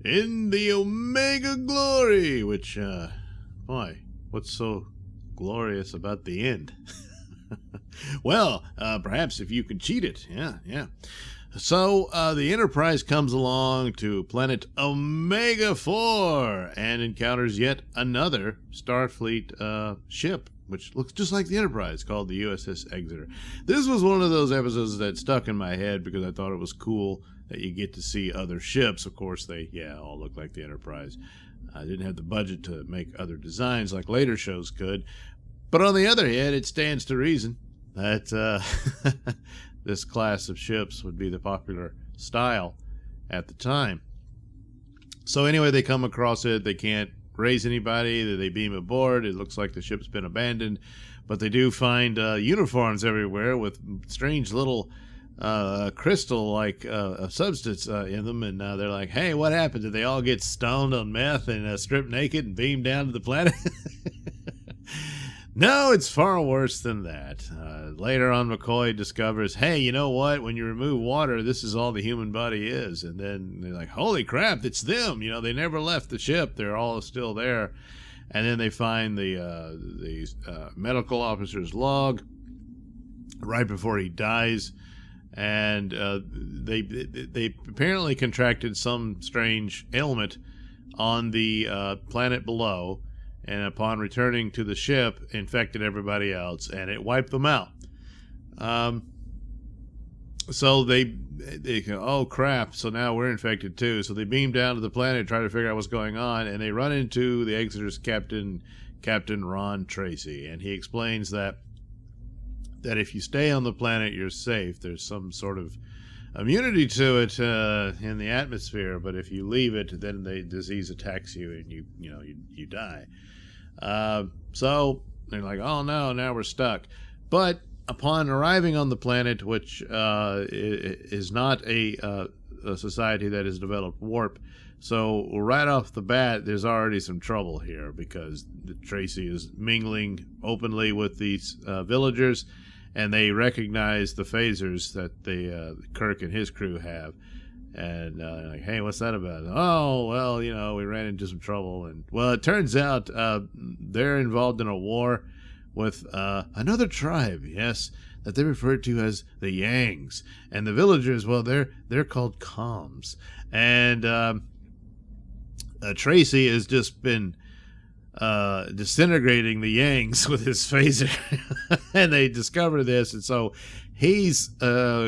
in the Omega Glory, which, boy, what's so glorious about the end? Well, perhaps if you can cheat it. Yeah. So the Enterprise comes along to planet Omega 4 and encounters yet another Starfleet ship, which looks just like the Enterprise, called the USS Exeter. This was one of those episodes that stuck in my head because I thought it was cool that you get to see other ships. Of course, they all look like the Enterprise. I didn't have the budget to make other designs like later shows could. But on the other hand, it stands to reason that this class of ships would be the popular style at the time. So anyway, they come across it. They can't raise anybody. They beam aboard. It looks like the ship's been abandoned. But they do find uniforms everywhere with strange little crystal-like substance in them. And they're like, hey, what happened? Did they all get stoned on meth and stripped naked and beamed down to the planet? No, it's far worse than that. Later on, McCoy discovers, hey, you know what? When you remove water, this is all the human body is. And then they're like, holy crap, it's them. You know, they never left the ship. They're all still there. And then they find the medical officer's log right before he dies. And they apparently contracted some strange ailment on the planet below. And upon returning to the ship, infected everybody else, and it wiped them out. So they go, oh crap, so now we're infected too. So they beam down to the planet, try to figure out what's going on, and they run into the Exeter's Captain Ron Tracy, and he explains that if you stay on the planet, you're safe. There's some sort of immunity to it in the atmosphere, but if you leave it, then the disease attacks you, and you die. So they're like, oh no, now we're stuck. But upon arriving on the planet, which is not a society that has developed warp, so right off the bat, there's already some trouble here because Tracy is mingling openly with these villagers, and they recognize the phasers that Kirk and his crew have. And like, hey, what's that about? Oh, well, we ran into some trouble. And, well, it turns out they're involved in a war with another tribe, yes, that they refer to as the Yangs. And the villagers, well, they're called Coms. And Tracy has just been disintegrating the Yangs with his phaser. And they discover this, and so he's violated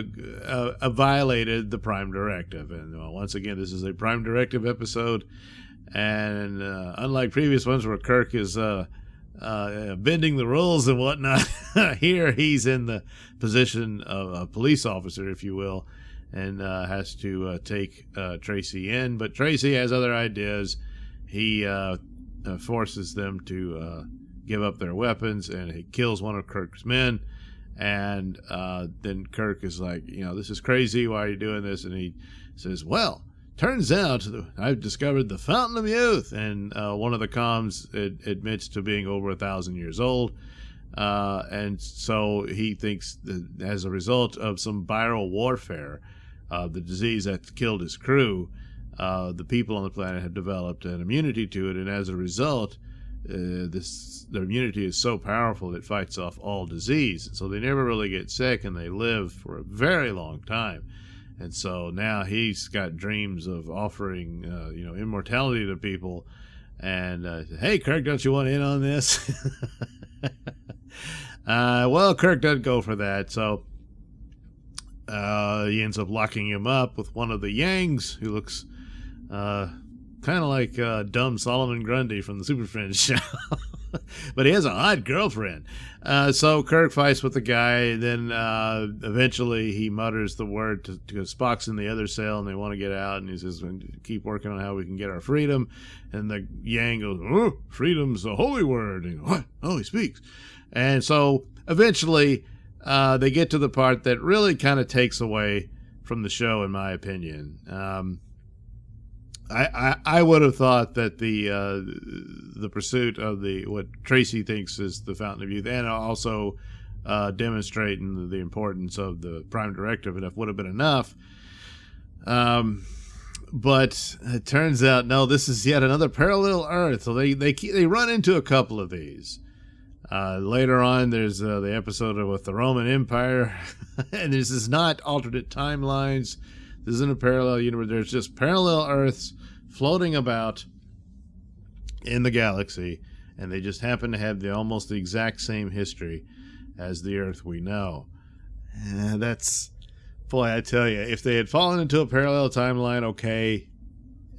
the Prime Directive. And once again, this is a Prime Directive episode, and unlike previous ones where Kirk is bending the rules and whatnot, here he's in the position of a police officer, if you will, and has to take Tracy in. But Tracy has other ideas. He forces them to give up their weapons, and he kills one of Kirk's men. And then Kirk is like, this is crazy. Why are you doing this? And he says, well, turns out I've discovered the Fountain of Youth. And one of the comms admits to being over 1,000 years old. And so he thinks that as a result of some viral warfare, the disease that killed his crew, the people on the planet have developed an immunity to it. And as a result, their immunity is so powerful it fights off all disease. So they never really get sick, and they live for a very long time. And so now he's got dreams of offering, immortality to people. And hey, Kirk, don't you want in on this? Well, Kirk doesn't go for that. So he ends up locking him up with one of the Yangs, who looks kind of like dumb Solomon Grundy from the Super Friends show. But he has a hot girlfriend. So Kirk fights with the guy, and then eventually he mutters the word to Spock's in the other cell, and they want to get out, and he says, keep working on how we can get our freedom. And the Yang goes, oh, freedom's a holy word. And he goes, what? Oh, he speaks. And so eventually they get to the part that really kind of takes away from the show, in my opinion. I would have thought that the pursuit of what Tracy thinks is the Fountain of Youth, and also demonstrating the importance of the Prime Directive, enough would have been enough. But it turns out, no, this is yet another parallel Earth. So they run into a couple of these. Later on, there's the episode with the Roman Empire. And this is not alternate timelines. This isn't a parallel universe. There's just parallel Earths floating about in the galaxy. And they just happen to have almost the exact same history as the Earth we know. That's... Boy, I tell you, if they had fallen into a parallel timeline, okay,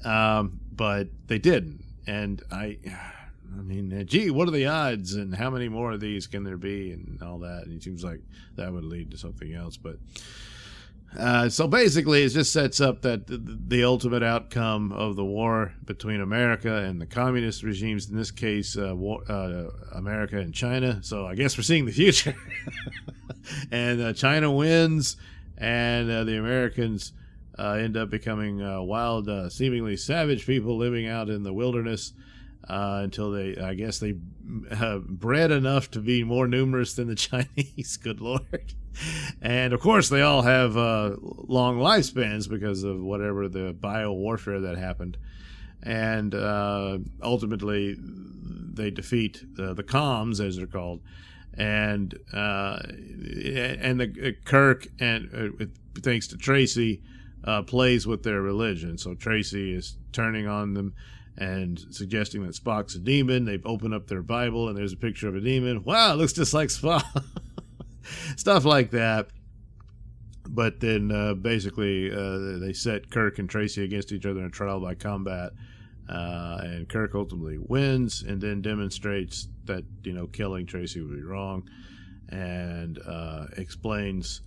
but they didn't. And I mean, gee, what are the odds, and how many more of these can there be, and all that? And it seems like that would lead to something else. But so basically, it just sets up that the ultimate outcome of the war between America and the communist regimes, in this case, America and China. So I guess we're seeing the future. And China wins. And the Americans end up becoming wild, seemingly savage people living out in the wilderness until they bred enough to be more numerous than the Chinese. Good Lord. And, of course, they all have long lifespans because of whatever the bio-warfare that happened. And ultimately, they defeat the comms, as they're called. And the Kirk, and thanks to Tracy, plays with their religion. So Tracy is turning on them and suggesting that Spock's a demon. They open up their Bible and there's a picture of a demon. Wow, it looks just like Spock. Stuff like that. But then basically they set Kirk and Tracy against each other in a trial by combat. And Kirk ultimately wins and then demonstrates that, killing Tracy would be wrong, and explains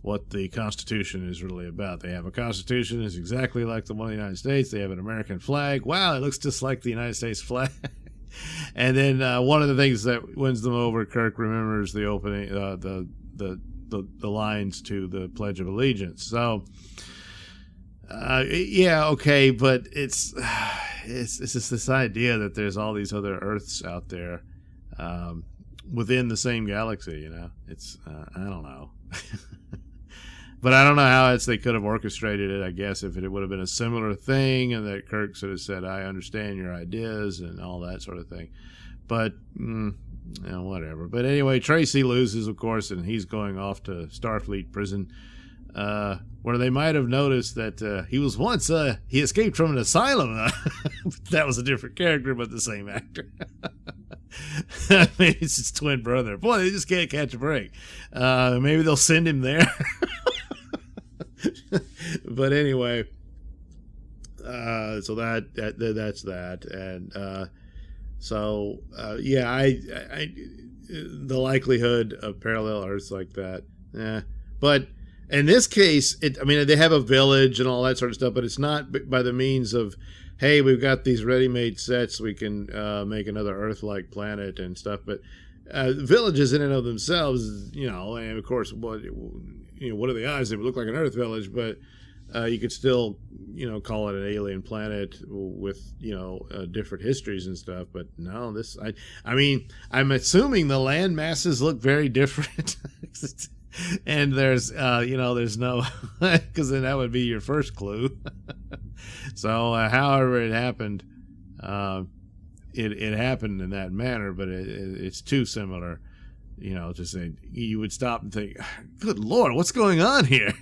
what the Constitution is really about. They have a Constitution that's exactly like the one of the United States. They have an American flag. Wow, it looks just like the United States flag. And then one of the things that wins them over, Kirk remembers the opening, the lines to the Pledge of Allegiance. So, yeah, okay, but it's just this idea that there's all these other Earths out there within the same galaxy. It's I don't know. But I don't know how else they could have orchestrated it. I guess if it would have been a similar thing, and that Kirk sort of said, "I understand your ideas" and all that sort of thing. But whatever. But anyway, Tracy loses, of course, and he's going off to Starfleet prison. Where they might have noticed that he was once he escaped from an asylum. That was a different character, but the same actor. Maybe it's his twin brother. Boy, they just can't catch a break. Maybe they'll send him there. But anyway, so that's that, and yeah, I the likelihood of parallel Earths like that, but. In this case, they have a village and all that sort of stuff, but it's not by the means of, hey, we've got these ready-made sets, we can make another Earth-like planet and stuff. But villages in and of themselves, and of course, what are the odds? They would look like an Earth village, but you could still, call it an alien planet with, different histories and stuff. But no, I'm assuming the land masses look very different. And there's no, because then that would be your first clue. So, however it happened, it happened in that manner, but it's too similar, to say you would stop and think, good Lord, what's going on here?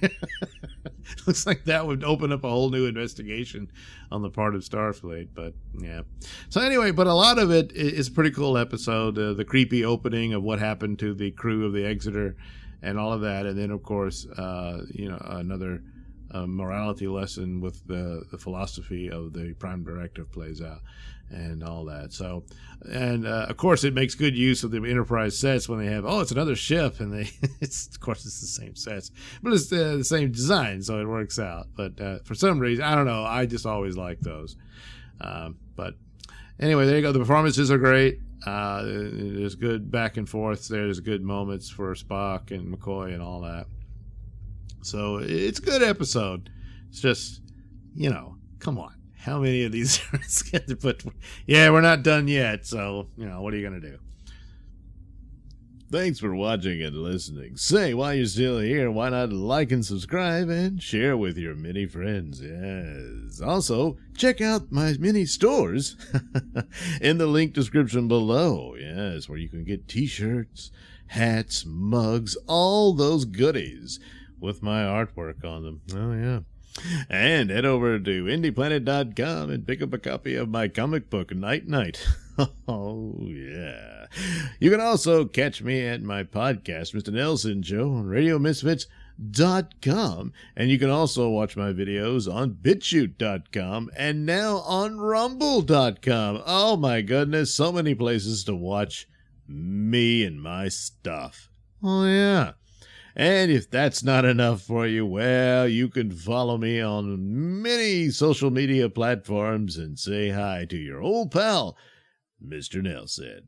Looks like that would open up a whole new investigation on the part of Starfleet, but yeah. So anyway, but a lot of it is a pretty cool episode. The creepy opening of what happened to the crew of the Exeter, and all of that, and then of course, another morality lesson with the philosophy of the Prime Directive plays out, and all that. So, and of course, it makes good use of the Enterprise sets when they have, it's another ship, and it's the same sets, but it's the same design, so it works out. But for some reason, I don't know, I just always like those. But anyway, there you go. The performances are great. There's good back and forth. There's good moments for Spock and McCoy and all that. So it's a good episode. It's just, come on. How many of these are going to put? Yeah, we're not done yet. So, what are you going to do? Thanks for watching and listening. Say, while you're still here, why not like and subscribe and share with your many friends? Yes. Also, check out my mini stores in the link description below. Yes, where you can get t-shirts, hats, mugs, all those goodies with my artwork on them. Oh, yeah. And head over to indieplanet.com and pick up a copy of my comic book, Night Night. Oh, yeah. You can also catch me at my podcast, Mr Nailsin Show, on RadioMisfits.com. And you can also watch my videos on BitChute.com and now on Rumble.com. Oh, my goodness. So many places to watch me and my stuff. Oh, yeah. And if that's not enough for you, well, you can follow me on many social media platforms and say hi to your old pal, Mr. Nailsin.